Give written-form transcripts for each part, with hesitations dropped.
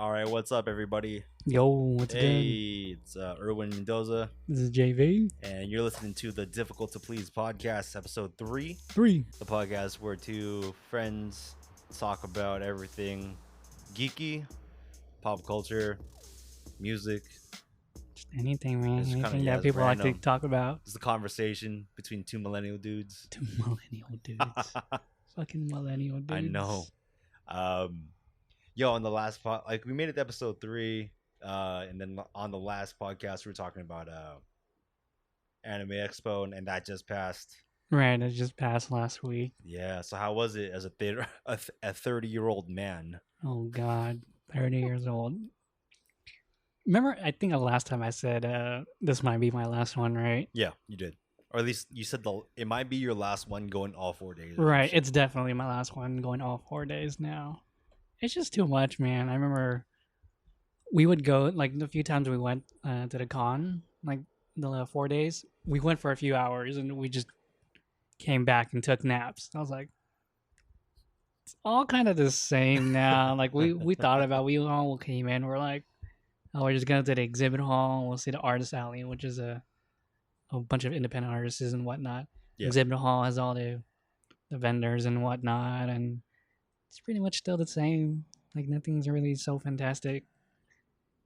All right, what's up, everybody? Yo, what's good? Hey, it's Erwin Mendoza, This is JV. and you're listening to the Difficult to Please podcast, episode 3. 3. The podcast where two friends talk about everything geeky, pop culture, music. Just anything, man. It's kinda, Anything yeah, that it's people like to random. talk about. It's the conversation between two millennial dudes. Two millennial dudes. Fucking millennial dudes. I know. Yo, on the last we made it to episode 3, and then on the last podcast we were talking about Anime Expo, and that just passed. Right, it just passed last week. Yeah. So how was it as a 30-year-old man? Oh, God. 30 years old. Remember, I think the last time I said this might be my last one, right? Yeah, you did, or at least you said it might be your last one going all 4 days. Right, it's definitely my last one going all 4 days now. It's just too much, man. I remember we would go, like, the few times we went to the con, like, the 4 days, we went for a few hours and we just came back and took naps. I was like, it's all kind of the same now. Like, we thought about, we all came in, we're like, oh, we're just going to the exhibit hall, we'll see the artist alley, which is a bunch of independent artists and whatnot. Yeah. Exhibit hall has all the vendors and whatnot, and it's pretty much still the same. Like, nothing's really so fantastic.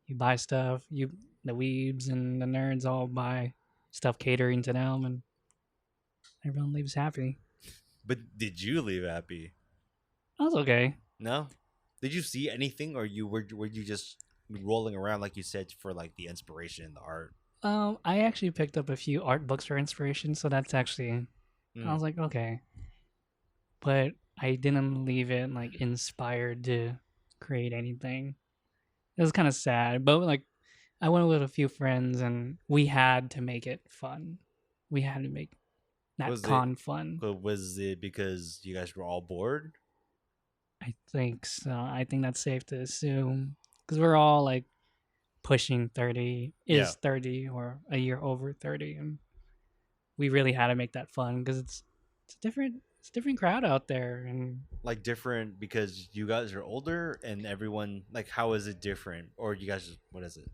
You buy stuff, the weebs and the nerds all buy stuff catering to them, and everyone leaves happy. But did you leave happy? I was okay. No? Did you see anything, or were you just rolling around like you said for like the inspiration, the art? I actually picked up a few art books for inspiration, so that's actually I was like, okay. But I didn't leave it like inspired to create anything. It was kind of sad, but like I went with a few friends and we had to make it fun. We had to make that fun. But was it because you guys were all bored? I think so. I think that's safe to assume because we're all like pushing 30, 30 or a year over 30, and we really had to make that fun because it's a different crowd out there, and like different because you guys are older and everyone, like, how is it different, or you guys just, what is it?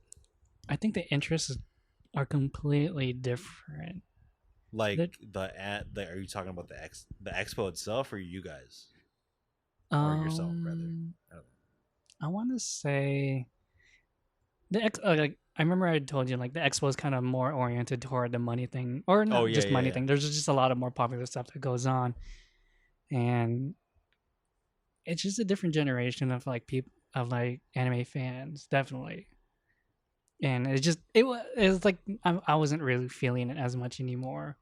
I think the interests are completely different. Like are you talking about the expo itself, or you guys, or yourself rather? I want to say like I remember I told you like the expo is kind of more oriented toward the money thing, or not money thing. There's just a lot of more popular stuff that goes on, and it's just a different generation of like people of like anime fans, definitely. And it was like I wasn't really feeling it as much anymore,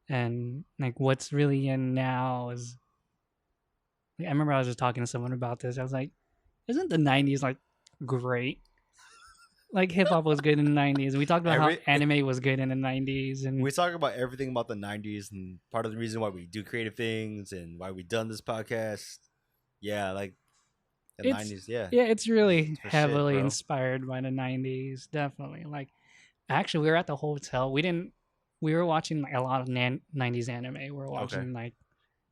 and like what's really in now is. Like, I remember I was just talking to someone about this. I was like, "Isn't the '90s like great?" Like hip hop was good in the '90s. We talked about how anime was good in the '90s, and we talk about everything about the '90s, and part of the reason why we do creative things and why we done this podcast. Yeah, like the '90s. Yeah, it's really heavily inspired by the '90s. Definitely. Like, actually, we were at the hotel. We were watching like a lot of '90s anime. We were watching like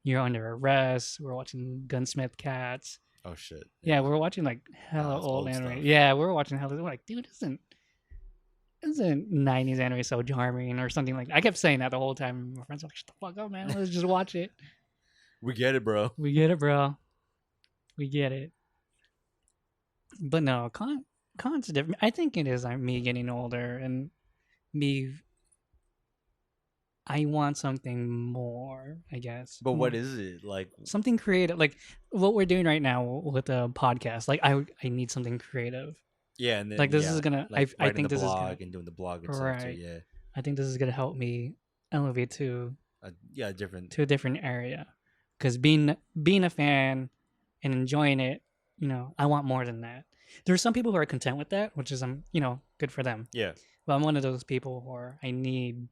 You're Under Arrest. We were watching Gunsmith Cats. Oh shit! Yeah, we're watching like hella old anime. Stuff. Yeah, we're watching hella. We're like, dude, isn't '90s anime so charming or something like that? I kept saying that the whole time. My friends were like, shut the fuck up, man. Let's just watch it. We get it, bro. We get it, bro. We get it. But no, con's different. I think it is like me getting older and me. I want something more, I guess. But what is it? Like something creative, like what we're doing right now with the podcast. Like I need something creative. Yeah, and then, like this is gonna. Like I think this is gonna, and doing the blog itself right. Too, yeah. I think this is gonna help me elevate to a different area. Because being a fan and enjoying it, I want more than that. There's some people who are content with that, which is good for them. Yeah. But I'm one of those people where I need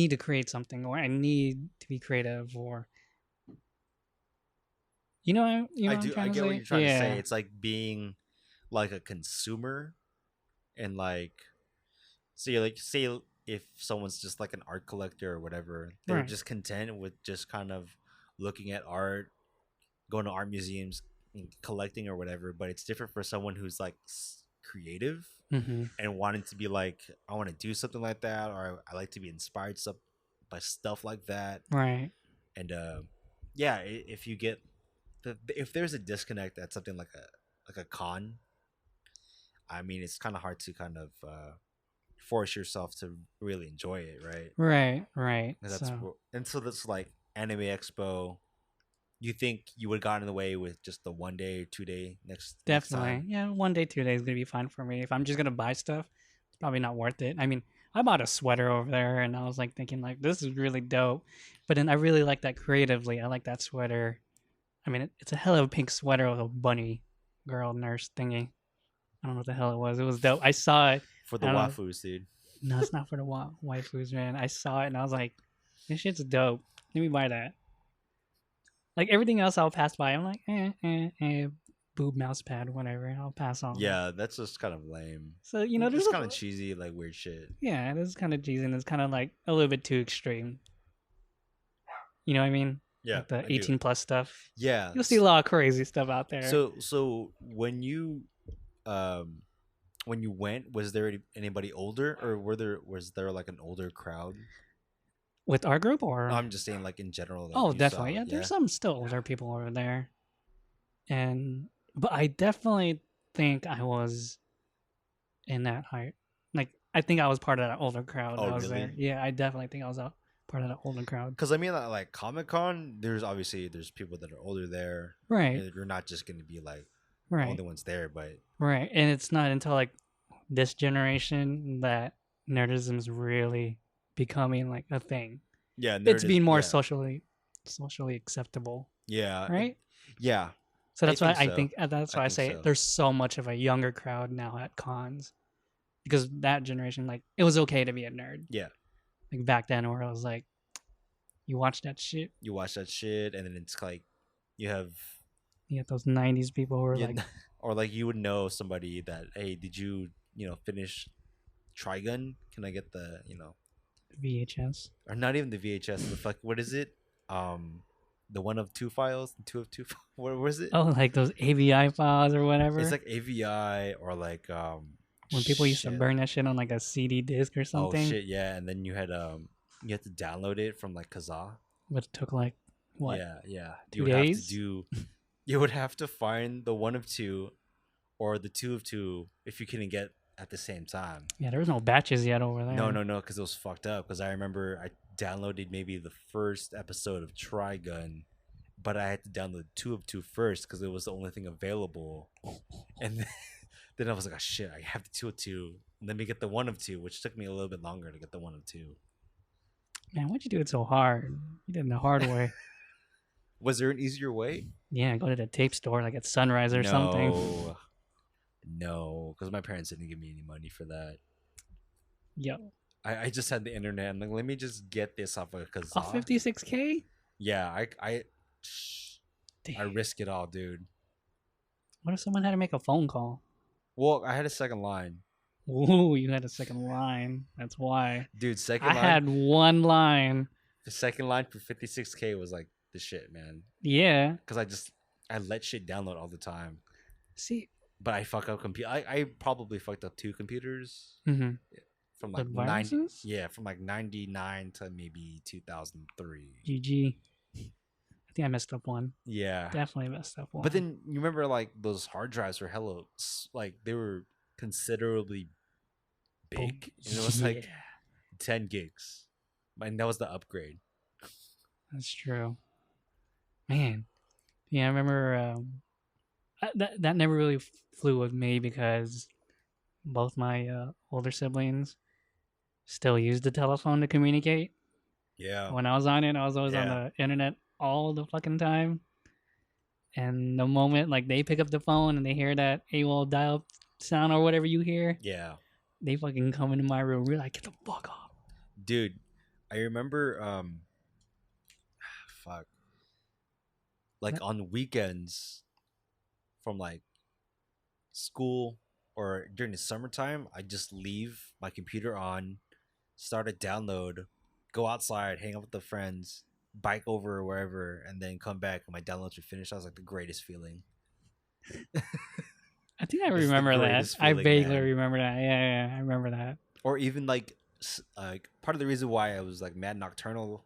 to create something, or I need to be creative, or I get what you're trying to say. It's like being like a consumer, and like say if someone's just like an art collector or whatever, they're just content with just kind of looking at art, going to art museums, collecting or whatever, but it's different for someone who's like creative Mm-hmm. and wanting to be like, I want to do something like that, or I like to be inspired by stuff like that. Right. And yeah, if you get if there's a disconnect at something like a con, I mean, it's kind of hard to kind of force yourself to really enjoy it, right? Right. Right. And So and so that's like Anime Expo. You think you would have gotten away with just the 1 day or 2 day next definitely, time? yeah, 1 day, 2 days gonna be fine for me. If I'm just gonna buy stuff, it's probably not worth it. I mean, I bought a sweater over there, and I was like thinking like this is really dope, but then I really like that creatively. I like that sweater. I mean, it's a hell of a pink sweater with a bunny girl nurse thingy. I don't know what the hell it was. It was dope. I saw it. For I the don't know. waifus, dude. No, it's not for the waifus, man. I saw it and I was like, this shit's dope. Let me buy that. Like everything else, I'll pass by. I'm like, boob mouse pad, whatever. I'll pass on that. Yeah, that's just kind of lame. So there's It's a kind of cheesy, like weird shit. yeah, this is kind of cheesy and it's kind of like a little bit too extreme. You know what I mean? Yeah, Like the I do. 18 plus stuff. Yeah. You'll see a lot of crazy stuff out there. So um when you went, was there anybody older, or was there like an older crowd? With our group No, or I'm just saying like in general, like oh, you definitely. saw. Yeah, there's Yeah. some still older people over there. And but I definitely think I was in that height. Like I think I was part of that older crowd Oh, that was there. really? Yeah, I definitely think I was a part of that older crowd. Because I mean, like Comic Con, there's people that are older there. Right, You're not just gonna be like the right, only ones there, but right. And it's not until like this generation that nerdism's really becoming like a thing. yeah, It's nerd is being more yeah, socially acceptable, yeah, right? yeah. So I that's why think I so. think that's I why I think say so. there's so much of a younger crowd now at cons because that generation like it was okay to be a nerd. Yeah, Like back then where I was like you watch that shit. you watch that shit, and then it's like you have You get those 90s people who were yeah, like or like you would know somebody that, hey, did you finish Trigun? Can I get the VHS. or not even the VHS? The fuck, what is it? Um, the one of two files, the two of two. What was it? Oh, like those AVI files or It's whatever. like AVI or like When people used to shit. burn that shit on like a CD disc or Oh something, shit, yeah. And then you had to download it from like Kazaa. which took like what Yeah, yeah. You two would have to days? do. You would have to find the one of two, or the two of two, if you couldn't get at the same time. Yeah, there was no batches yet over No, there. no, no, because it was fucked up. Because I remember I downloaded maybe the first episode of Trigun, but I had to download two of two first because it was the only thing available. And then I was like, oh shit, I have the two of two. Let me get the one of two, which took me a little bit longer to get the one of two. Man, why'd you do it so hard? You did it the hard way. Was there an easier way? Yeah, go to the tape store like at Sunrise or something. No, no, because my parents didn't give me any money for that. Yo, I just had the internet. I'm like, let me just get this off of a Kazaa. 56K? Yeah, I Damn. risk it all, dude. What if someone had to make a phone call? Well, I had a second line, Ooh, you had a second line. That's why. dude. I Second line, had one line. the second line for 56K was like the shit, man. Yeah. Because I let shit download all the time, See, but I fuck up computer. I probably fucked up two computers mm-hmm. from With like 90. viruses? Yeah, from like 99 to maybe 2003. GG. I think I messed up one. Yeah, Definitely messed up one. but then you remember like those hard drives were hella like they were considerably big, and it was like 10 gigs, and that was the upgrade. that's true. Man, yeah, I remember that never really flew with me because both my older siblings still used the telephone to communicate. Yeah, When I was on it, I was always on yeah, the internet all the fucking time. And the moment like they pick up the phone and they hear that AOL dial sound or whatever you hear, yeah, they fucking come into my room. We're like, get the fuck off. dude. I remember fuck, like on weekends from like school or during the summertime, I just leave my computer on, start a download, go outside, hang out with the friends, bike over or wherever, and then come back and my downloads are finished. That was like the greatest feeling. I think I It's the remember that. greatest I feeling, vaguely man. remember that. Yeah, I remember that. Or even like part of the reason why I was like mad nocturnal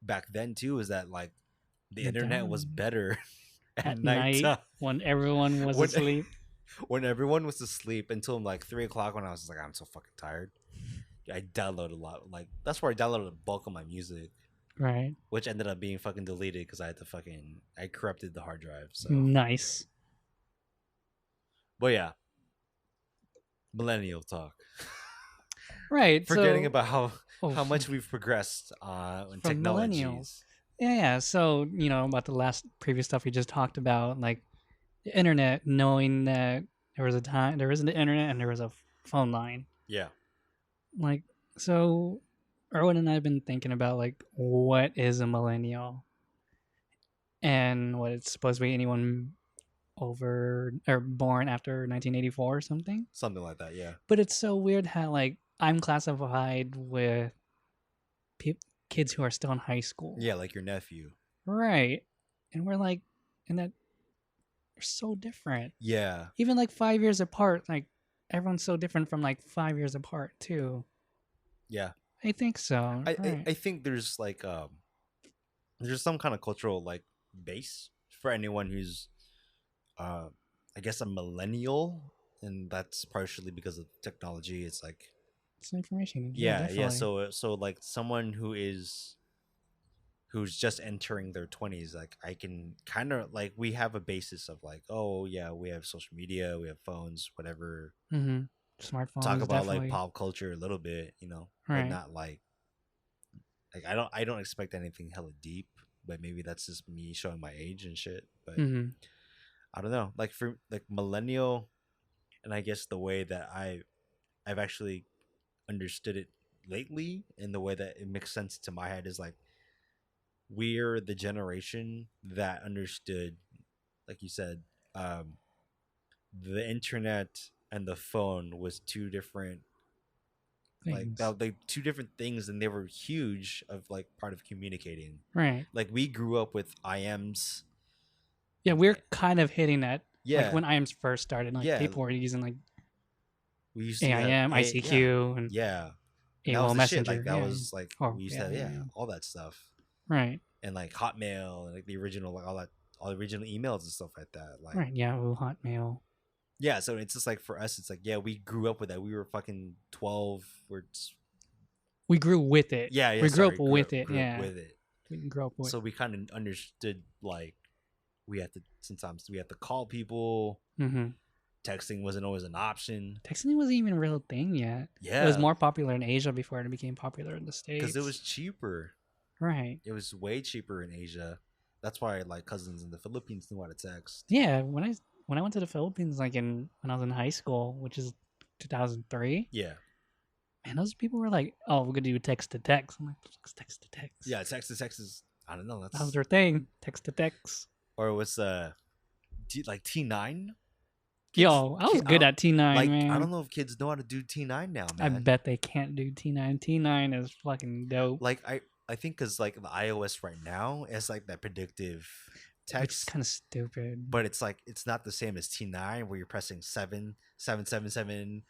back then too is that like the The internet was down better at at night nighttime when everyone was when asleep. when everyone was asleep until like 3 o'clock when I was just like I'm so fucking tired. I downloaded a lot. Like that's where I downloaded the bulk of my music, Right. which ended up being fucking deleted because I corrupted the hard drive. So, Nice. but yeah, millennial talk. Right. Forgetting So, about oh, how much we've progressed in from millennials. technologies. Yeah. So, about the last previous stuff we just talked about, like the internet, knowing that there was an internet and there was a phone line. Yeah, Like, so Erwin and I have been thinking about, like, what is a millennial and what it's supposed to be anyone over or born after 1984 or something. something like that. Yeah, But it's so weird how, like, I'm classified with pe- kids who are still in high school. yeah, like your nephew. Right. And we're like, and that we're so different. Yeah, Even like 5 years apart, like everyone's so different from like 5 years apart too. yeah. I think so. I, I Right. I think there's some kind of cultural like base for anyone who's uh I guess a millennial, and that's partially because of technology. It's like It's information. Yeah, yeah. definitely. So like someone who's just entering their 20s, like I can kind of like we have a basis of like, oh yeah, we have social media, we have phones, whatever. Mm-hmm. Talk Smartphones, about like definitely. pop culture a little bit, but Right. not like I don't expect anything hella deep, but maybe that's just me showing my age and shit. But Mm-hmm. I don't know. Like for like millennial, and I guess the way that I've actually understood it lately, and the way that it makes sense to my head is like we're the generation that understood, like you said, um, the internet and the phone was two different Things. like two different things, and they were huge of like part of communicating. Right. Like we grew up with IMs. Yeah, we're kind of hitting that. Like Yeah, when IAMS first started, like yeah. people were using like We used to have AIM, yeah, ICQ, and yeah. And that was AOL the shit. Like Messenger. that Yeah. was like Oh, we used to yeah, have yeah, yeah, yeah. all that stuff. Right. And like Hotmail and like the original like all the original emails and stuff like that. Like Right. Yahoo, Hotmail. yeah, so it's just like for us, it's like yeah, we grew up with that. We were fucking 12. We grew with it. Yeah, yeah. We grew up Sorry, with it. grew up Yeah. with it. We didn't grow up with. So we kind of understood like we had to sometimes we had to call people. Mm-hmm. Texting wasn't always an option. Texting wasn't even a real thing yet. It was Yeah, more popular in Asia before it became popular in the because States. it was cheaper. Right. It was way cheaper in Asia. That's why like cousins in the Philippines knew how to text. Yeah. When I went to the Philippines, like when I was in high school, which is 2003. Yeah, Man, those people were like, "Oh, we're gonna do text to text." I'm like, "What's text to text?" yeah. Text is I don't know. That was That's their thing. Text to text. or it was like T9. Yo, I was good at T9, like man. I don't know if kids know how to do T9 now, I man. bet they can't do T9. T9 is fucking dope. Like I think because like the iOS right now is like that predictive Which is text, kind of stupid. but it's like it's not the same as T9 where you're pressing 7 7 7 7.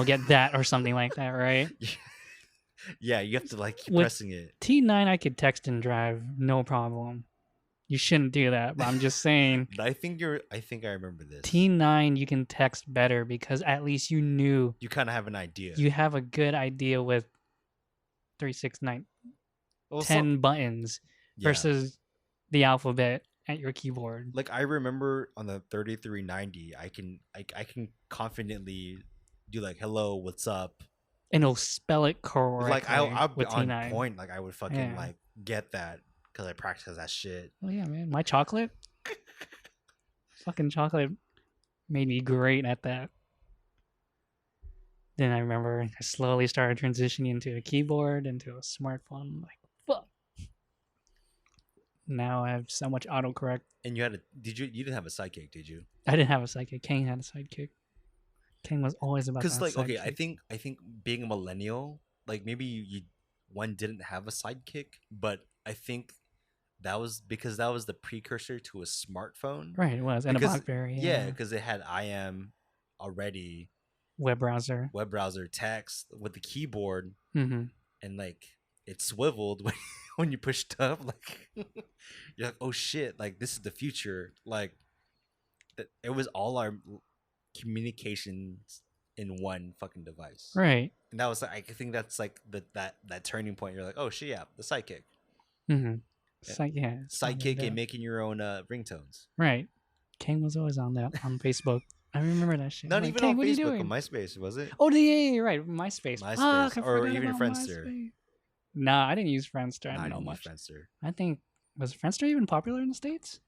Get that or something like that, right? Yeah, you have to like keep With pressing it. T9, I could text and drive, no problem. You shouldn't do that, but I'm just saying. I think I remember this. T9, you can text better because at least you knew. You kind of have an idea. You have a good idea with 369 well, 10 buttons versus the alphabet at your keyboard. Like I remember on the 3390, I can confidently do like hello, what's up, and it'll spell it correctly. Like I'll be with on T9. point. Like I would fucking like get that because I practice that shit. Oh yeah, man, my chocolate, fucking chocolate, made me great at that. Then I remember I slowly started transitioning into a keyboard, into a smartphone. I'm like, fuck. Now I have so much autocorrect. And you didn't have a sidekick, did you? I didn't have a sidekick. Kane had a sidekick. Kane was always about because like okay, sidekick. I think being a millennial, like maybe you one didn't have a sidekick, but I think that was because that was the precursor to a smartphone. Right, it was. And a Because BlackBerry, yeah, yeah. because it had IM already, Web browser. web browser, text with the keyboard, Mm-hmm. and like it swiveled when you pushed up. Like you're like, oh shit, like this is the future. Like it was all our communications in one fucking device. Right. And that was like, I think that's like that turning point. You're like, oh shit, yeah, the sidekick. Mm-hmm. Yeah. Yeah. Sidekick and making your own ringtones. Right. Kang was always on that on Facebook. I remember that shit. Not Like, even Kang, on what are you Facebook, on doing? MySpace, was it? Oh, yeah, you're right. MySpace. MySpace, Fuck, I or forgot even about Friendster. MySpace. Nah, I didn't use Friendster. I Not didn't know even much. Friendster. I think was Friendster even popular in the States?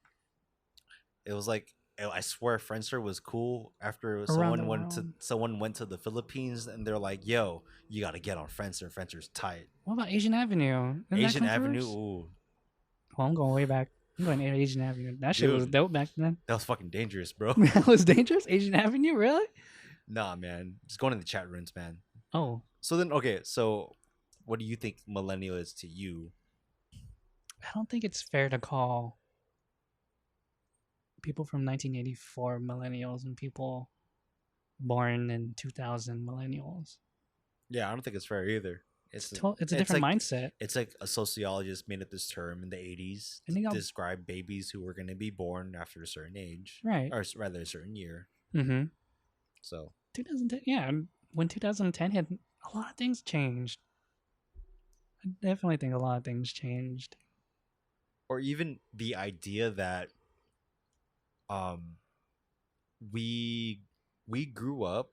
It was like I swear Friendster was cool after Around the someone went to the Philippines and they're like, "Yo, you got to get on Friendster. Friendster's tight." What about Asian Avenue? Didn't that Asian come Avenue, first? ooh, Well, I'm going way back. I'm going to Asian Avenue. That shit was Dude. dope back then. that was fucking dangerous, bro. That was dangerous. Asian Avenue, really? Nah, man, just going in the chat rooms, man. Oh, So then, okay, so what do you think millennial is to you? I don't think it's fair to call people from 1984 millennials and people born in 2000 millennials. Yeah, I don't think it's fair either. It's It's a different mindset. It's like a sociologist made up this term in the 80s And to they got- describe babies who were going to be born after a certain age, Right. or rather a certain year. Mm-hmm. So 2010, yeah. When 2010 hit, a lot of things changed. I definitely think a lot of things changed. or even the idea that we grew up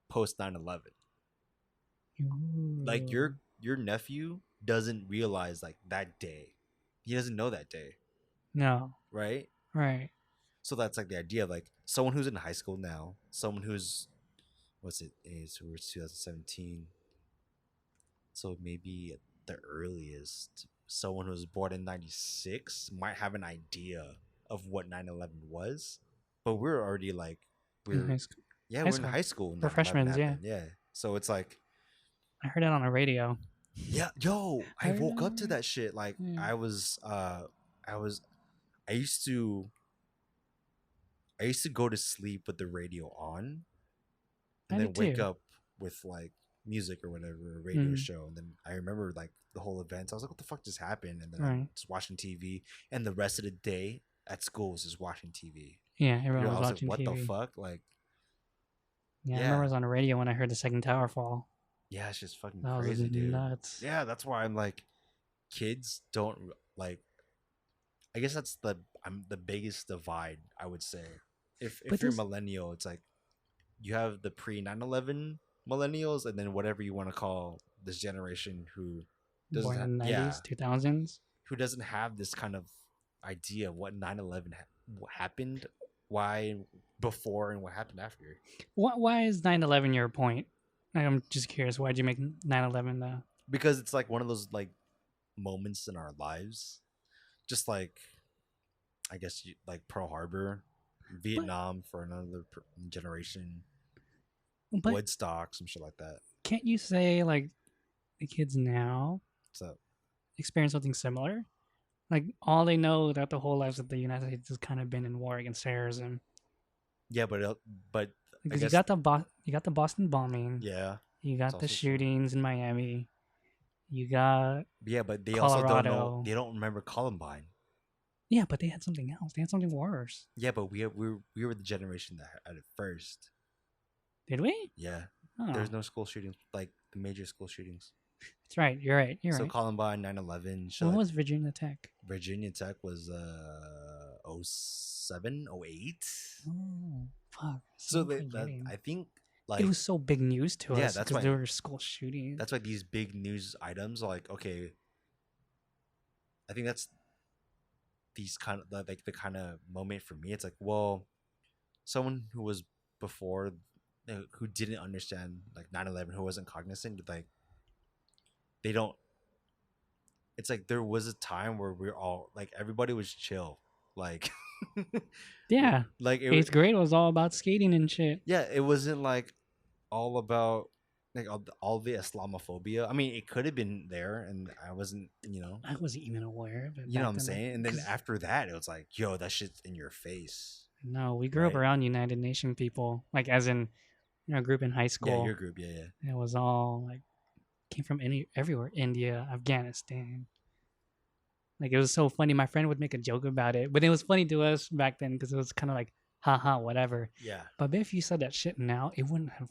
post 9/11. Like your nephew doesn't realize like that day. He doesn't know that day, No. right? Right. So that's like the idea of like someone who's in high school now, someone who's what's it is, so we're 2017. So maybe at the earliest, someone who was born in 96 might have an idea of what 9/11 was, but we're already like In high we're school. yeah, High we're in school. high school when We're 9/11 freshmen, yeah. happened. Yeah. So it's like I heard it on the radio. yeah, yo, I I woke up to remember. that shit. Like Yeah. I used to go to sleep with the radio on I and then did wake too. up with like music or whatever, a radio Mm. show. And then I remember like the whole event. I was like, what the fuck just happened? And then Right. I'm just watching TV. And the rest of the day at school was just watching TV. Yeah, everyone I was was watching like, what TV. the fuck? Like, Yeah, I Yeah. remember it was on the radio when I heard the second tower fall. yeah, it's just fucking That was crazy, dude. nuts. Yeah, that's why I'm like, kids don't like. I guess that's the biggest divide, I would say. If But you're this- millennial, it's like you have the pre 9/11 millennials, and then whatever you want to call this generation who doesn't Born in the 90s, yeah, 2000s. who doesn't have this kind of idea of what 9/11 happened, why before and what happened after. Why is 9/11 your point? I'm just curious. Why'd you make 9/11 the... Because it's like one of those like moments in our lives, just like I guess like Pearl Harbor, Vietnam for another generation, But Woodstock, some shit like that. can't you say, like, the kids now So experience something similar? Like, all they know throughout the whole lives of the United States has kind of been in war against terrorism. yeah, but Because guess- you got the Boston bombing. yeah, You got It's the also true. shootings in Miami. You got... yeah, but they also don't know. Colorado. They don't remember Columbine. Yeah, but they had something else. They had something worse. Yeah, but we were the generation that had it first. Did we? Yeah, Oh, there's no school shootings like the major school shootings. that's right. You're right. You're So right. Columbine, 9/11, When was Virginia Tech? Virginia Tech was 07, 08. Oh, fuck. So I'm forgetting. I think like It was so big news to Yeah, us that's because why- there were school shootings. that's why these big news items are like, okay, I think that's these kind of like the kind of moment for me. It's like, well, someone who was before who didn't understand like 9/11, who wasn't cognizant, like they don't. It's like there was a time where we're all like everybody was chill, like Yeah. like it, 8th grade was all about skating and shit. yeah, it wasn't like all about like all the Islamophobia. I mean, it could have been there, and I wasn't, I wasn't even aware of it you know back what I'm then. saying. And then 'Cause, after that, it was like, yo, that shit's in your face, no, we grew up right? around United Nation people, like as in group in high Yeah, your school. group, yeah. It was all like came from everywhere, India, Afghanistan. Like it was so funny. My friend would make a joke about it, but it was funny to us back then because it was kind of like, haha, whatever. Yeah, But if you said that shit now, it wouldn't have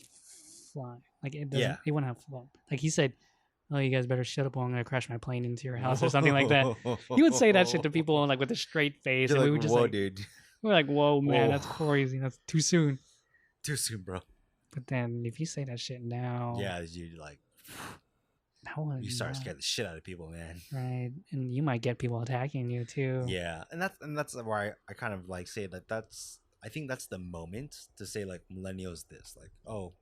flown. Like it yeah. doesn't. It wouldn't have flown. Like he said, "Oh, you guys better shut up, or I'm gonna crash my plane into your house or something like that." He would say that shit to people like with a straight face, You're and we like, would just whoa, like, dude, we're like, "Whoa, man, whoa, that's crazy. That's too soon." too soon, bro. But then if you say that shit now, Yeah, you like, how would you start not, scaring the shit out of people, man. right? And you might get people attacking you too. Yeah, and that's why I kind of like say that I think that's the moment to say like millennials this like, oh,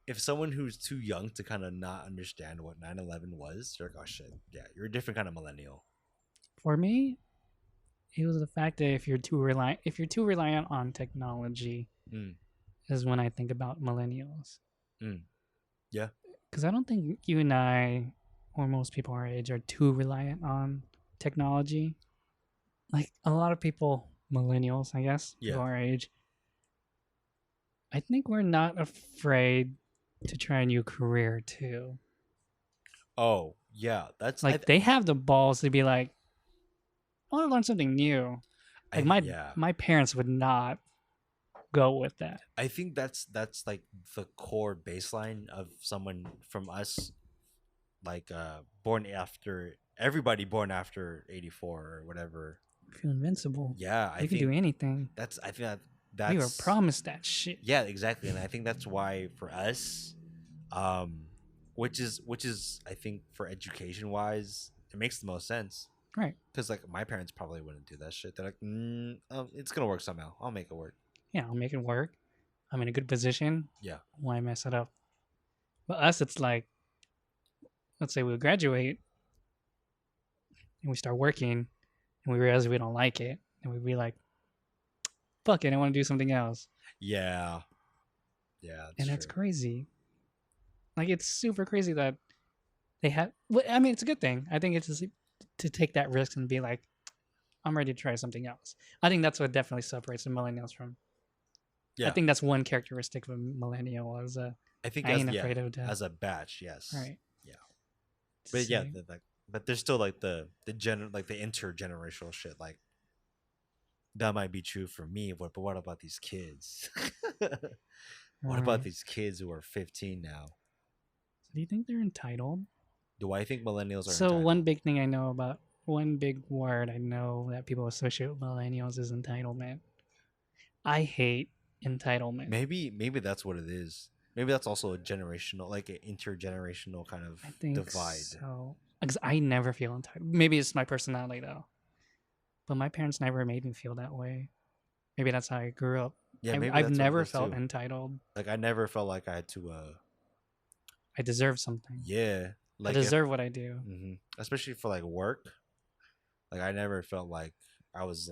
if someone who's too young to kind of not understand what 9/11 was, you're like, oh shit, yeah, you're a different kind of millennial. For me, it was the fact that if you're too reliant on technology, Mm, is when I think about millennials. mm, yeah, Because I don't think you and I, or most people our age, are too reliant on technology. Like a lot of people, millennials, I guess, yeah. people our age, I think we're not afraid to try a new career too. Oh yeah, that's Like they have the balls to be like, I want to learn something new. Like yeah. my parents would not go with that. I think that's like the core baseline of someone from us, like born after everybody born after 84 or whatever. Feel invincible. Yeah, I You can do think anything. I think We were that's promised that shit. yeah, exactly, and I think that's why for us, um, which is I think for education wise, it makes the most sense Right. because like my parents probably wouldn't do that shit. They're like, it's gonna work somehow. I'll make it work. Yeah, I'll make it work. I'm in a good position. Yeah, Why mess it up? But us, it's like, let's say we graduate and we start working and we realize we don't like it. And we'd be like, fuck it, I want to do something else. yeah, yeah. And that's True. crazy. Like, it's super crazy that they have, well, I mean, it's a good thing. I think it's just to take that risk and be like, I'm ready to try something else. I think that's what definitely separates the millennials from. Yeah, I think that's one characteristic of a millennial is I think I ain't afraid of death. as a batch, yes, Right. yeah. To But yeah, say- but there's still like the like the intergenerational shit. Like that might be true for me, but what about these kids? What about right. these kids who are 15 now? So do you think they're entitled? Do I think millennials are So entitled? one big thing I know about one big word I know that people associate with millennials is entitlement. I hate entitlement. Maybe that's what it is. Maybe that's also a generational, like an intergenerational kind of I think divide. so. Because I never feel entitled. Maybe it's my personality though. But my parents never made me feel that way. Maybe that's how I grew up. Yeah, maybe I've that's what it never is, felt too. entitled. Like I never felt like I had to. I deserve something. Yeah, I like deserve what I do. especially for like work. Like I never felt like I was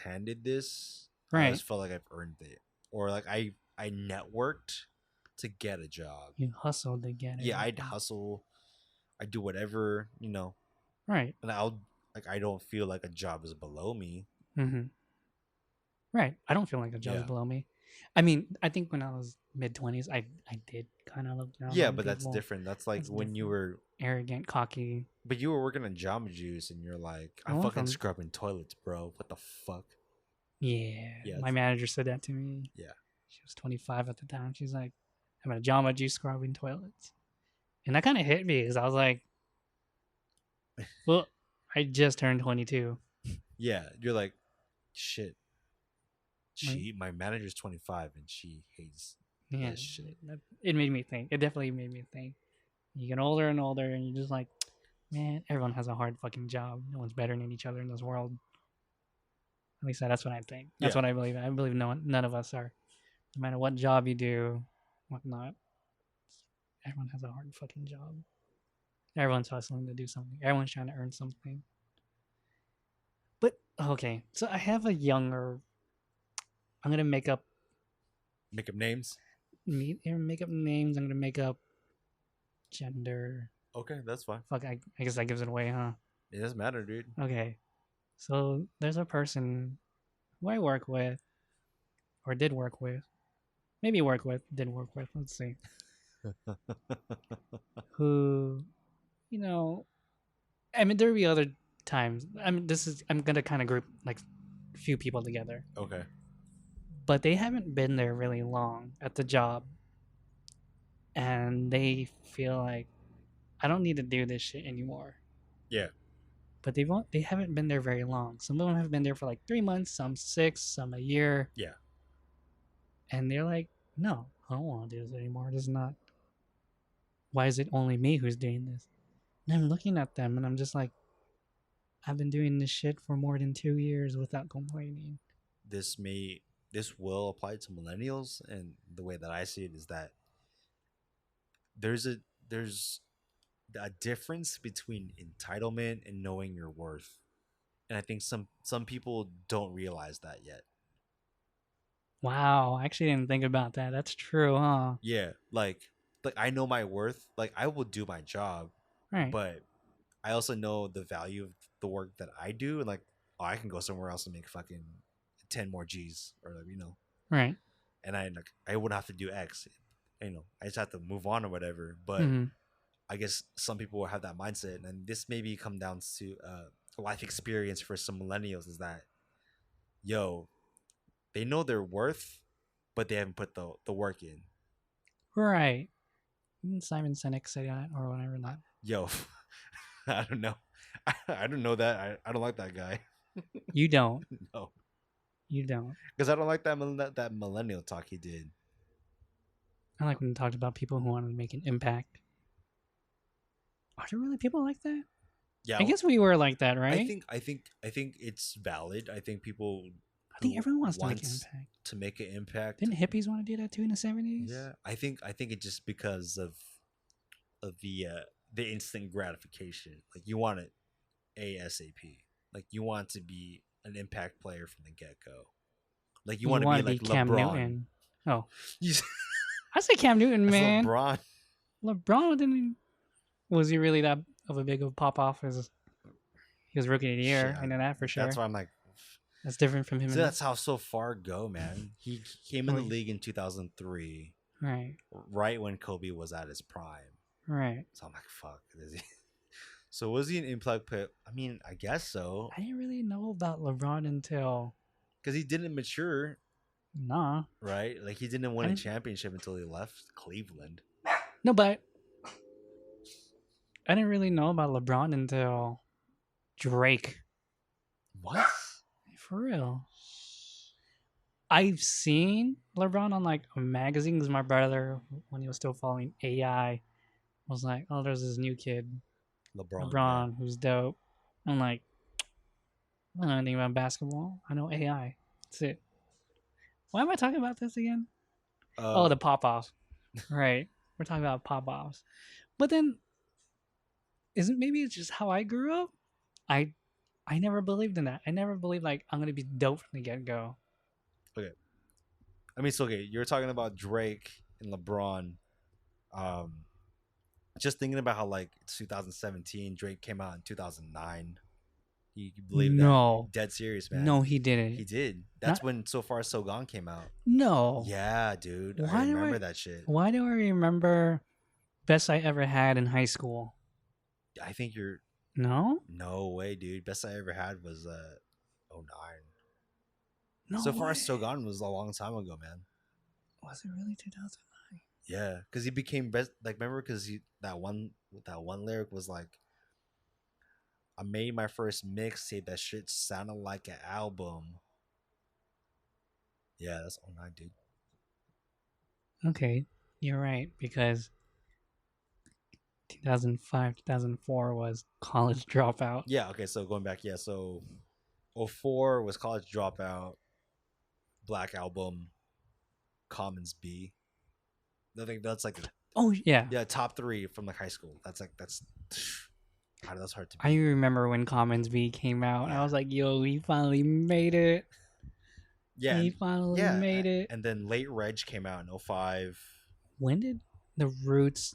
handed this. I Right. always felt like I've earned it, or like I networked to get a job. You hustled to get it. Yeah, I'd hustle. I do whatever, Right. and I don't feel like a job is below me. Mm-hmm. Right. I don't feel like a job is Yeah. below me. I mean, I think when I was mid-20s, I did kind of look down Yeah, on but that's people. different. That's like That's when you different. were, Arrogant, cocky. but you were working on Jamba Juice, and you're like, I I'm went fucking from- scrubbing toilets, bro. What the fuck? Yeah. Yeah, My manager said that to me. Yeah. She was 25 at the time. She's like, I'm a Jamba Juice scrubbing toilets. And that kind of hit me because I was like, well, I just turned 22. Yeah, you're like, shit. Right. My manager's 25 and she hates Yeah. this shit. It made me think. It definitely made me think. You get older and older, and you're just like, man, everyone has a hard fucking job. No one's better than each other in this world. At least that's what I think. That's Yeah. what I believe. I believe none of us are. No matter what job you do, whatnot, everyone has a hard fucking job. Everyone's hustling to do something. Everyone's trying to earn something. But okay, so I have a younger. I'm gonna make up Make up names. make up names. I'm gonna make up gender. Okay, that's fine. Fuck, I guess that gives it away, huh? It doesn't matter, dude. Okay. So there's a person who I work with, or did work with, maybe work with, did work with. Let's see. Who, you know, I mean, there'll be other times. I mean, I'm gonna kind of group like a few people together, Okay. but they haven't been there really long at the job, and they feel like I don't need to do this shit anymore. Yeah. But they haven't been there very long. Some of them have been there for like 3 months, some 6, some a year. Yeah. And they're like, no, I don't want to do this anymore. This is not. Why is it only me who's doing this? And I'm looking at them and I'm just like, I've been doing this shit for more than 2 years without complaining. This may this will apply to millennials, and the way that I see it is that there's a difference between entitlement and knowing your worth. And I think some people don't realize that yet. Wow, I actually didn't think about that. That's true, huh? Yeah, like I know my worth. Like I will do my job, Right, but I also know the value of the work that I do. And like, oh, I can go somewhere else and make fucking 10 more G's, or like, right. and I wouldn't have to do X. I just have to move on or whatever. But Mm-hmm. I guess some people will have that mindset, and this maybe come down to life experience for some millennials is that, yo, they know their worth, but they haven't put the work in. Right. Didn't Simon Sinek say that or whatever that? Yo, I don't know. I don't know that. I don't like that guy. You don't. No, You don't. because I don't like that millennial talk he did. I like when he talked about people who want to make an impact. Are there really people like that? Yeah, I guess we were like that, right? I think it's valid. I think people I think who everyone wants to make an wants impact. to make an impact. Didn't hippies want to do that too in the 70s? Yeah, I think it's just because of the instant gratification. Like you want it ASAP. Like you want to be an impact player from the get go. Like you want to be like Cam LeBron. Newton. Oh, You I say Cam Newton, That's man. LeBron. LeBron didn't. Was he really that of a big of a pop off as he was rookie of the year? Shit, I know that for sure. That's why I'm like. That's different from him. So that's how so far go, man. He came in the Right. league in 2003, Right. right when Kobe was at his prime. Right. So I'm like, fuck. So was he an impact player? I mean, I guess so, I didn't really know about LeBron until because he didn't mature, nah. right? Like he didn't win I a didn't- championship until he left Cleveland. No, but I didn't really know about LeBron until Drake. What? For real. I've seen LeBron on like magazines. My brother, when he was still following AI, was like, "Oh, there's this new kid, LeBron, who's dope." I'm like, I don't know anything about basketball. I know AI. That's it. Why am I talking about this again? Yeah. The pop offs. Right. We're talking about pop offs. But then, isn't maybe it's just how I grew up? I never believed in that. I never believed like I'm gonna be dope from the get go. I mean, so okay, you're talking about Drake and LeBron. Just thinking about how like 2017, Drake came out in 2009. You believe No. that? Dead serious, man. No, he didn't. He did. That's when So Far So Gone came out. No. Yeah, dude. Why I do remember I- that shit. Why do I remember best I ever had in high school? I think you're No? no way, dude. Best I ever had was 09. No. So Far way. So Gone was a long time ago, man. Was it really 2009? Yeah, because he became best. Like, remember, because that one lyric was like, "I made my first mixtape. That shit sounded like an album." Yeah, that's 09, dude. Okay, you're right because 2005, 2004 was College Dropout. Yeah, okay. So going back, yeah. So 04 was College Dropout, Black Album, Commons B. I think that's like Oh yeah. top 3 from like high school. That's that's hard to beat. I remember when Commons B came out. And I was like, "Yo, we finally made it." Yeah, He and finally yeah, made it. and then Late Reg came out in '05. When did the Roots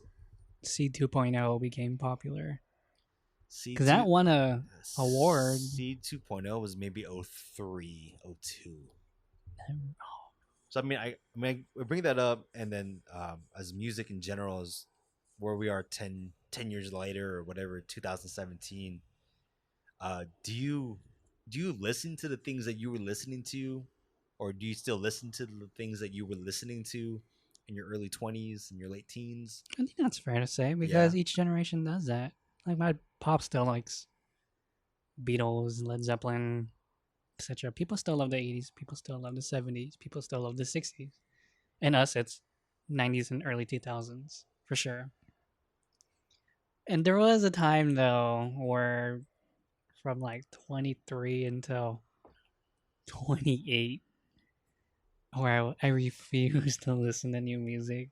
C 2.0 became popular? Because that C2 won a award. C 2.0 was maybe '03, '02. So I mean, I bring that up, and then as music in general is where we are 10 years later or whatever, 2017. Do you listen to the things that you were listening to, or do you still listen to the things that you were listening to in your early 20s and your late teens? I think that's fair to say Yeah, because each generation does that. Like my pop still likes Beatles, Led Zeppelin, etc. People still love the 80s. People still love the 70s. People still love the 60s. And us, it's 90s and early 2000s for sure. And there was a time though where from like 23 until 28 where I refused to listen to new music.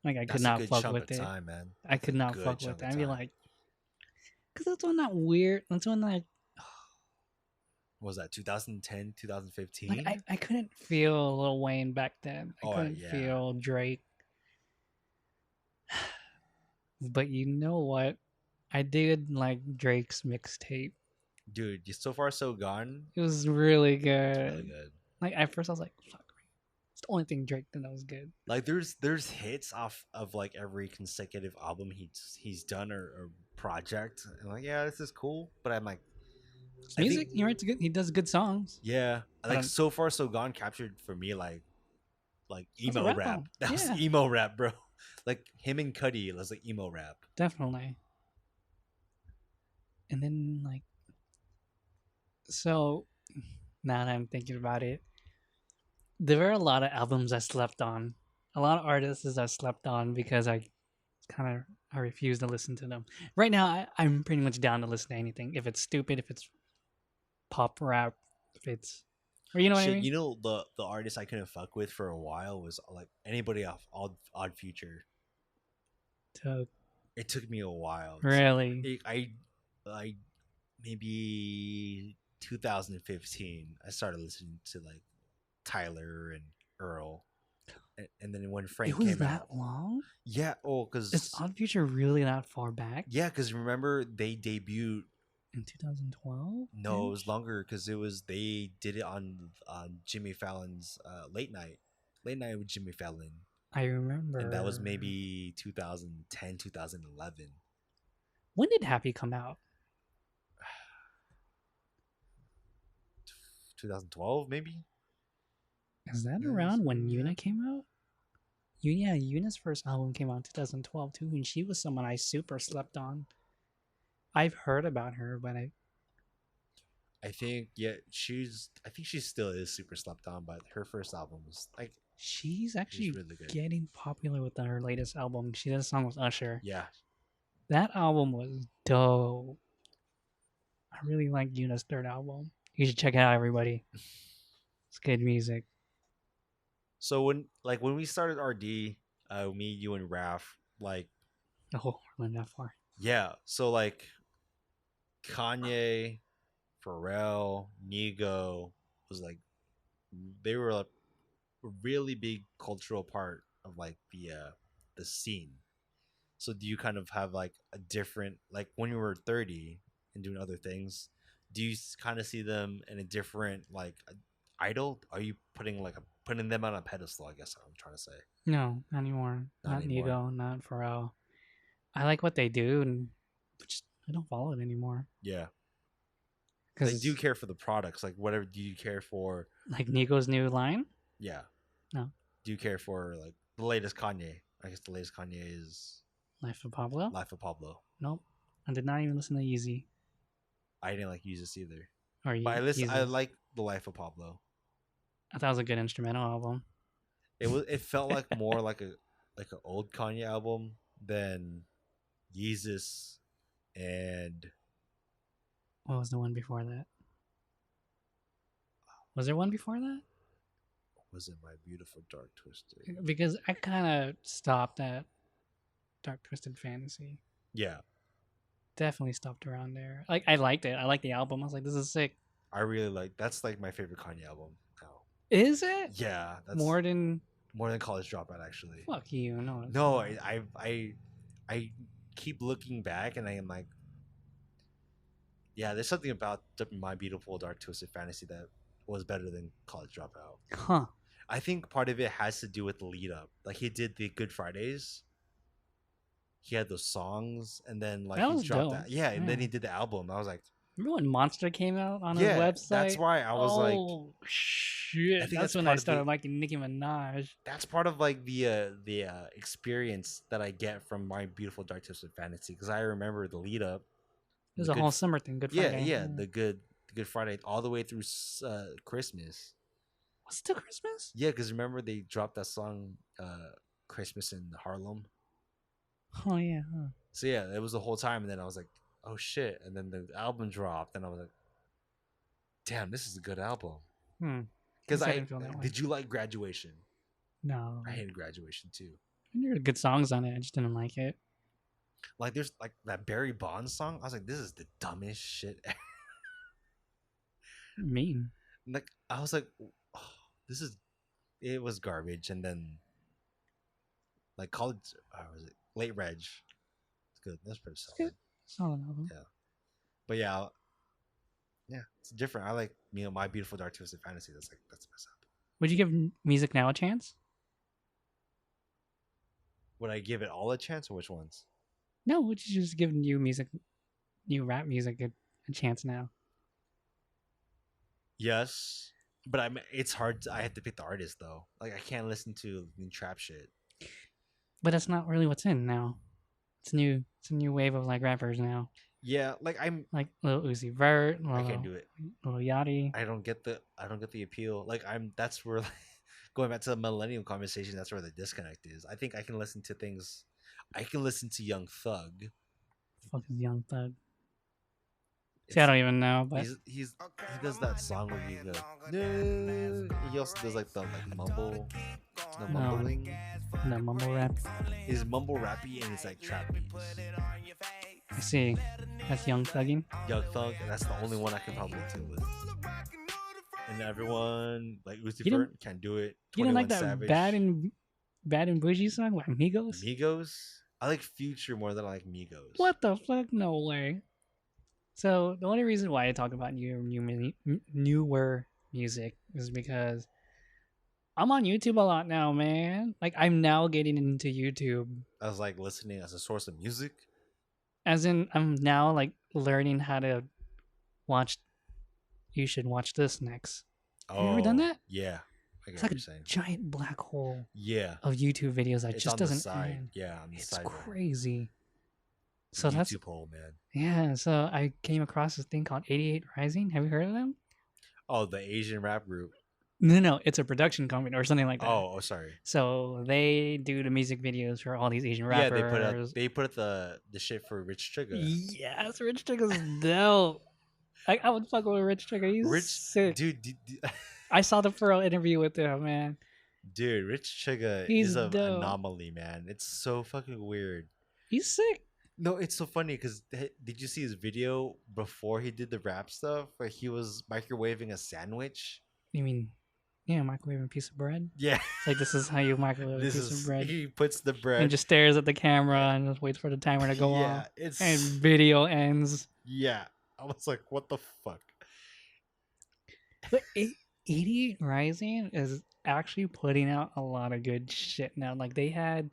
Like I could that's a not good fuck chunk with of it. time, man. I That's a could not good fuck with chunk it. of I'd be time. like, because that's one that weird. That's one that What was that 2010, like 2015? I couldn't feel Lil Wayne back then. I Oh couldn't yeah, feel Drake. But you know what? I did like Drake's mixtape. dude, you so far so gone. It was really It's really good. good. Like at first I was like, fuck. It's the only thing Drake did that was good. Like there's hits off of like every consecutive album he's done or project. And like, yeah, this is cool. But I'm like, His I think, music, he writes good. He does good songs. yeah, I like don't. so far so gone captured for me like That's a emo rap rap. album. That was Yeah, emo rap, bro. Like him and Cuddy was like emo rap. definitely. And then like so now that I'm thinking about it, there were a lot of albums I slept on. A lot of artists I slept on because I refuse to listen to them. Right now, I'm pretty much down to listen to anything. If it's stupid, if it's pop rap, if it's, or you know what I Shit, mean? the artist I couldn't fuck with for a while was like anybody off Odd Future. To It took me a while. really, I maybe 2015. I started listening to like Tyler and Earl, and then when it Frank was came that out, long. yeah. Oh, Is cause Odd Future really that far back? yeah, cause remember they debuted. In 2012 No, it was ish. longer because it was they did it on Jimmy Fallon's late night with Jimmy Fallon, I and that was remember. maybe 2010, 2011. When did Happy come out? 2012 maybe. Is that Yes, around when yeah. Yuna came out? Yeah, Yuna's first album came out in 2012 too, and she was someone I super slept on. I've heard about her, but I think yeah, I think she still is super slept on, but her first album was like she's just actually really good. getting popular with her latest album. She did a song with Usher. Yeah, That album was dope. I really like Yuna's third album. You should check it out, everybody. It's good music. so when we started RD, me, you, and Raph, like Oh, we're going that far. yeah, so like Kanye, Pharrell, Nigo was like they were a really big cultural part of like the scene. So do you kind of have like a different like when you were 30 and doing other things? Do you kind of see them in a different like idol? Are you putting them on a pedestal? I guess I'm trying to say. No, not anymore. Not Not anymore. Nigo, not Pharrell. I like what they do, and just I don't follow it anymore. Yeah. Like, do you Because care for the products? Like, whatever. Do you care for? like Nigo's new line. Yeah. No, Do you care for like the latest Kanye? I guess the latest Kanye is Life of Pablo. Life of Pablo. Nope. I did not even listen to Yeezy I didn't like Yeezus either, or but I Yeezus. like the Life of Pablo. I thought it was a good instrumental album. It felt like more like an old Kanye album than Yeezus and What was the one before that? Was there one before that? was it My Beautiful Dark Twisted? Because I kind of stopped at Dark Twisted Fantasy. Yeah, Definitely stopped around there. Like I liked it. I liked the album. I was like, this is sick. I really like that's like my favorite Kanye album Is it Yeah, that's more than? more than College Dropout actually. Fuck you. No, it's No, not. I keep looking back and I am like, yeah, there's something about My Beautiful Dark Twisted Fantasy that was better than College Dropout. Huh. I think part of it has to do with the lead up. Like he did the Good Fridays. He had those songs, and then like That he was dropped dope. that. Yeah, and then Yeah. he did the album. I was like, Remember when Monster came out on his yeah, that's website? why I was like, Oh I shit! think That's that's when I part of started the liking Nicki Minaj. that's part of like the experience that I get from My Beautiful Dark Twisted Fantasy because I remember the lead up, It was the a good, whole summer thing. Good yeah, Friday. yeah, Yeah. the Good Friday all the way through Christmas. Was it still Christmas? Yeah, because remember they dropped that song Christmas in Harlem. Oh yeah. Huh. So yeah, it was the whole time, and then I was like, oh shit, and then the album dropped, and I was like, damn, this is a good album. Hmm. Because Guess I I didn't feel that way. did you like Graduation? No. I hated Graduation too. There were good songs on it. I just didn't like it. Like there's like that Barry Bonds song. I was like, this is the dumbest shit ever. Mean. Like I was like, oh, this is it was garbage. And then like college, was it Late Reg? It's good. That's pretty It's solid. good. Solid album. Yeah. But yeah, yeah, it's different. I like My Beautiful Dark Twisted Fantasy. That's the best album. Would you give Music Now a chance? Would I give it all a chance, or which ones? No. Would you just give new rap music a chance now? Yes, but it's hard. I have to pick the artist though. Like I can't listen to new trap shit. But that's not really what's in now. It's new. It's a new wave of like rappers now. Yeah, like Like Lil Uzi Vert, I can't do it. Lil Yachty. I don't get the appeal. Like that's where like, going back to the millennial conversation. That's where the disconnect is. I think I can listen to things. I can listen to Young Thug. Fuck is Young Thug? See, I don't even know, but He does that song where he goes. No. He also does like the mumbling. the mumble rap. He's mumble rappy and he's like trap beats. I see. That's Young Thugging. Young Thug, and that's the only one I can probably tune with. And everyone like Uzi Vert can't do it. You don't like that Savage. bad and bougie song by Migos? Migos? I like Future more than I like Migos. What the fuck? No way. So the only reason why I talk about newer music is because I'm on YouTube a lot now, man. Like I'm now getting into YouTube. I was like listening as a source of music. As in, I'm now like learning how to watch. You should watch this next. Have you ever done that? Yeah. It's like a giant black hole. Yeah. Of YouTube videos that it's just on doesn't the side. end. Yeah, on the It's side. crazy. So YouTube that's hole, man. yeah. So I came across this thing called 88 Rising. Have you heard of them? Oh, the Asian rap group. No, it's a production company or something like that. Oh, sorry. So they do the music videos for all these Asian rappers. Yeah, they put the shit for Rich Chigga. Yes, Rich Chigga's dope. I would fuck with Rich Chigga. He's sick. Dude, I saw the Pharrell interview with him, man. Dude, Rich Chigga He's is an dope. anomaly, man. It's so fucking weird. He's sick. No, it's so funny because did you see his video before he did the rap stuff where he was microwaving a sandwich? You mean, yeah, microwave a piece of bread? Yeah. It's like this is how you microwave a piece of bread. He puts the bread and just stares at the camera and just waits for the timer to go off. It's And video ends. Yeah. I was like, what the fuck? But 88 Rising is actually putting out a lot of good shit now. Like they had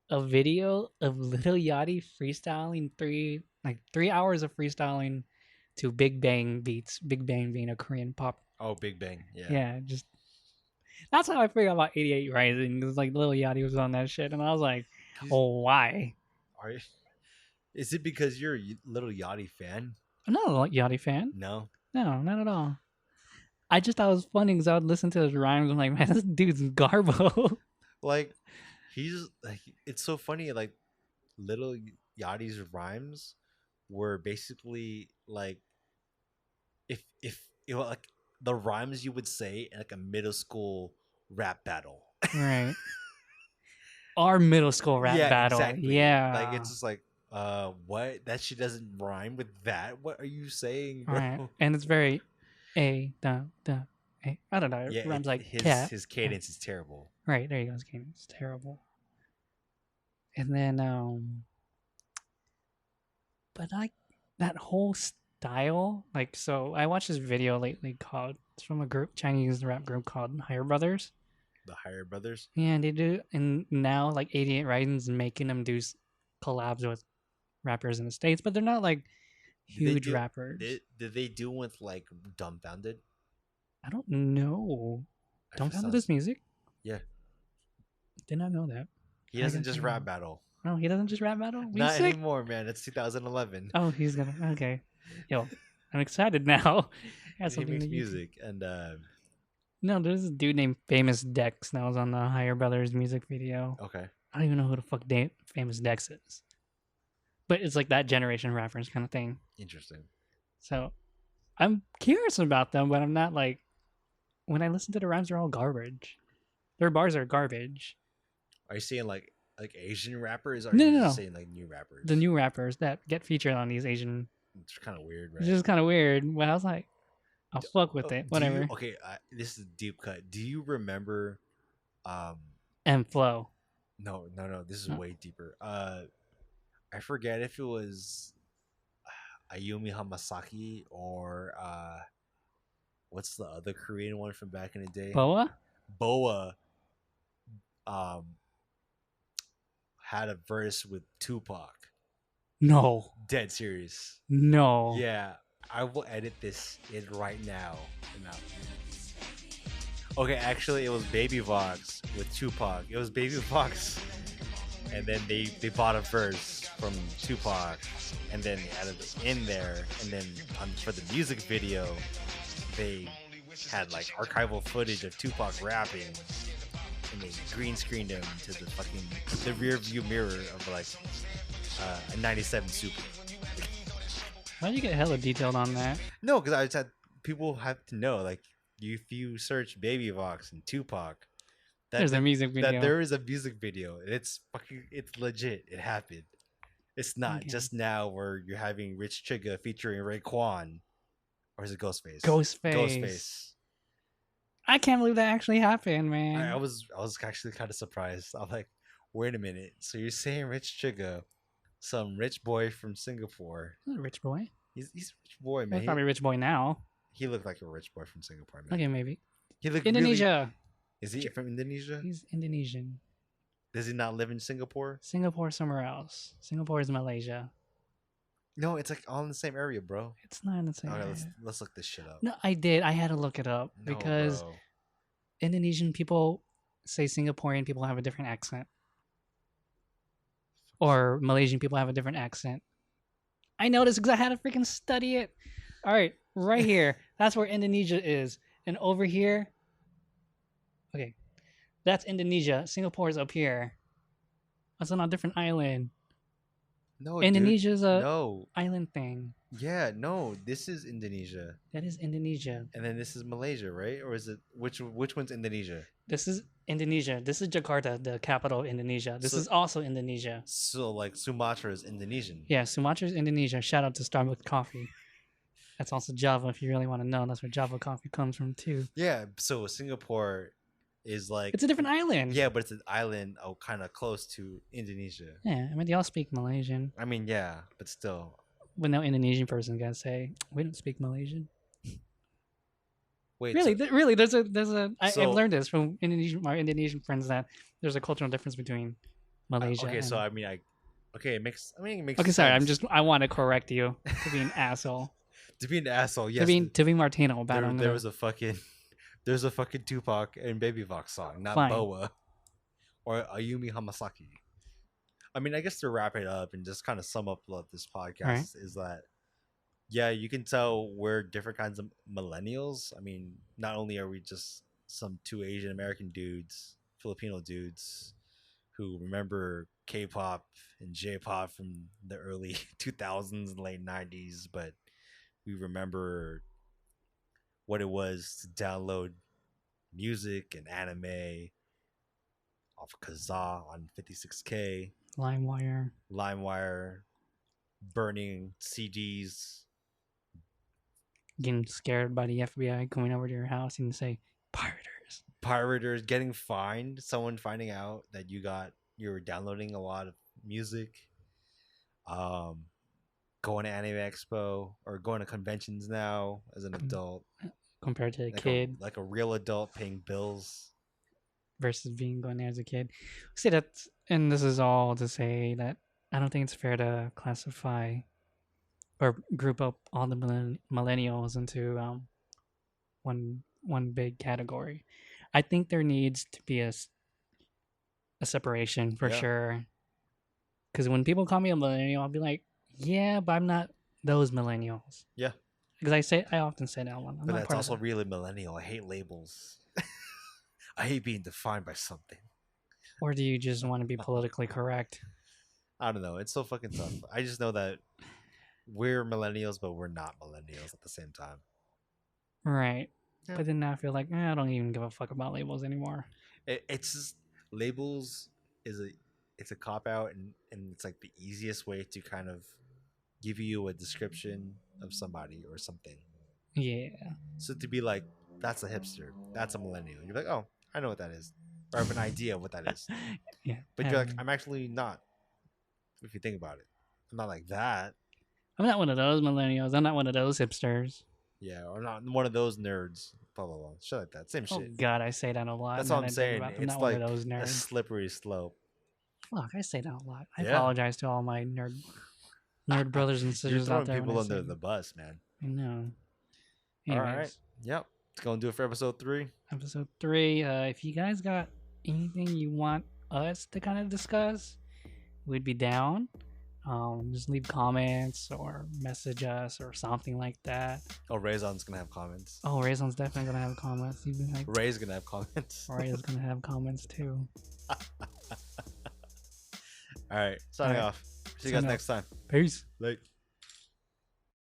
a video of Lil Yachty freestyling 3 hours of freestyling to Big Bang beats. Big Bang being a Korean pop. Oh, Big Bang. Yeah. Yeah, just that's how I figured about 88 Rising. Because like Lil Yachty was on that shit, and I was like, oh, why? Is it because you're a Lil Yachty fan? I'm not a Yachty fan. No, not at all. I just thought it was funny because I would listen to his rhymes. I'm like, man, this dude's garbo. Like, he's like, it's so funny. Like, Lil Yachty's rhymes were basically like, if like the rhymes you would say in like a middle school rap battle, Right. Our middle school rap battle. Exactly. Yeah. Like it's just like, what? That shit doesn't rhyme with that. What are you saying, bro? Right. And it's very A da da I don't know. It Yeah, rhymes like his cat. his cadence is terrible. Right, there you go. It's terrible. And then, but like that whole style, like, so I watched this video lately called, it's from a group, Chinese rap group called Higher Brothers. The Higher Brothers. Yeah, and they do, and now like 88 Rising's making them do collabs with rappers in the States, but they're not like Did they huge do? rappers. Did they do with like Dumbfounded? I don't know. I Don't feel have this music? Yeah, Did not know that. he I doesn't can just check it rap out. battle. Oh, he doesn't just rap battle? Not Music? anymore, man. It's 2011. Oh, he's gonna. Okay. Yo, I'm excited now. Has He something makes to use. music, and No, there's a dude named Famous Dex that was on the Higher Brothers music video. okay, I don't even know who the fuck Famous Dex is. But it's like that generation reference kind of thing. interesting. So I'm curious about them, but I'm not like, when I listen to the rhymes, they're all garbage. Their bars are garbage. Are you saying like Asian rappers? Or are No, you no, just no. saying like new rappers? The new rappers that get featured on these Asian, It's kind of weird, right? it's just kind of weird. But I was like, I'll fuck with it. Whatever. Okay, this is a deep cut. Do you remember? And flow. No. This is Huh. way deeper. I forget if it was Ayumi Hamasaki or what's the other Korean one from back in the day? Boa? Boa. Had a verse with Tupac. No. Dead serious. No. Yeah, I will edit this in right now. Okay, actually, it was Baby Vox with Tupac. It was Baby Vox, and then they bought a verse from Tupac, and then they added it in there, and then for the music video, they had like archival footage of Tupac rapping, and they green screened him to the rear view mirror of like a '97 Super. Why did you get hella detailed on that? No, because I just had people have to know, like, if you search Baby Vox and Tupac, There's a music video. that there is a music video. It's legit. It happened. It's not Okay. just now where you're having Rich Chigga featuring Raekwon, or is it Ghostface? Ghostface. I can't believe that actually happened, man. I was actually kind of surprised. I'm like, wait a minute. So you're saying Rich Chigga, some rich boy from Singapore? He's a rich boy. He's a rich boy, man. He's probably a rich boy now. He looked like a rich boy from Singapore, man. Okay, maybe. He looked Indonesia. Is he from Indonesia? He's Indonesian. Does he not live in Singapore? Singapore somewhere else. Singapore is Malaysia. No, it's like all in the same area, bro. It's not in the same Okay, area. let's look this shit up. No, I did. I had to look it up No, because bro. Indonesian people say Singaporean people have a different accent. Or Malaysian people have a different accent. I noticed because I had to freaking study it. All right, right here. That's where Indonesia is. And over here, okay, that's Indonesia. Singapore is up here. That's on a different island. No, Indonesia's dude. a No. island thing. Yeah, no. This is Indonesia, That is Indonesia. and then this is Malaysia, right? Or is it which one's Indonesia? This is Indonesia. This is Jakarta, the capital of Indonesia. This So- is also Indonesia. So like Sumatra is Indonesian. Yeah, Sumatra is Indonesia. Shout out to Starbucks Coffee. That's also Java if you really want to know. That's where Java coffee comes from too. Yeah. So Singapore is like It's a different island. Yeah, but it's an island, kind of close to Indonesia. Yeah, I mean, they all speak Malaysian. I mean, yeah, but still. But no Indonesian person gonna say we don't speak Malaysian. Wait. Really, so- really, there's a. I've So- learned this from our Indonesian friends that there's a cultural difference between Malaysia. okay, so and- I mean, it makes. I mean, it makes. okay, sorry, sense. I want to correct you to be an asshole. To be an asshole. Yes. To be Martino about him. There was a fucking. There's a fucking Tupac and Baby Vox song, not Fine. Boa or Ayumi Hamasaki. I mean, I guess to wrap it up and just kind of sum up what this podcast Right. is that, yeah, you can tell we're different kinds of millennials. I mean, not only are we just some two Asian American dudes, Filipino dudes, who remember K-pop and J-pop from the early 2000s and late 90s, but we remember what it was to download music and anime off Kazaa on 56K, LimeWire. LimeWire, burning CDs, getting scared by the FBI coming over to your house and say pirators. Pirators getting fined, someone finding out that you were downloading a lot of music, um, going to Anime Expo or going to conventions now as an adult, Compared to a like kid a real adult paying bills. versus being going there as a kid. See that's and this is all to say that I don't think it's fair to classify or group up all the millennials into one big category. I think there needs to be a separation for Yeah, sure. Because when people call me a millennial, I'll be like, yeah, but I'm not those millennials. yeah, Because I often say that one. I'm but not that's part of also that. really millennial. I hate labels. I hate being defined by something. Or do you just want to be politically correct? I don't know. It's so fucking tough. I just know that we're millennials, but we're not millennials at the same time. Right. Yeah. But then I feel like I don't even give a fuck about labels anymore. It's just labels is a it's a cop out, and it's like the easiest way to kind of give you a description of somebody or something. Yeah. So to be like, that's a hipster, that's a millennial. You're like, oh, I know what that is, or I have an idea of what that is. Yeah. But you're like, I'm actually not. If you think about it, I'm not like that. I'm not one of those millennials. I'm not one of those hipsters. Yeah, or not one of those nerds. Blah blah blah. Shit like that. Same Oh shit. God, I say that a lot. That's Now all that I'm I think saying. about it. I'm It's not one of like those a nerds. slippery slope. Fuck, I say that a lot. I Yeah. apologize to all my nerd brothers and You're sisters out throwing there. people When I under say the bus, man. I know. All right. Anyways, Yep. It's gonna do it for episode 3. episode 3. If you guys got anything you want us to kind of discuss, we'd be down. Just leave comments or message us or something like that. Oh, Raison's gonna have comments. Oh, Raison's definitely gonna have comments. You'd be like, Ray's gonna have comments. Ray's gonna have comments too. All right. Signing All right. off. See you guys Sign next time. Peace. Like.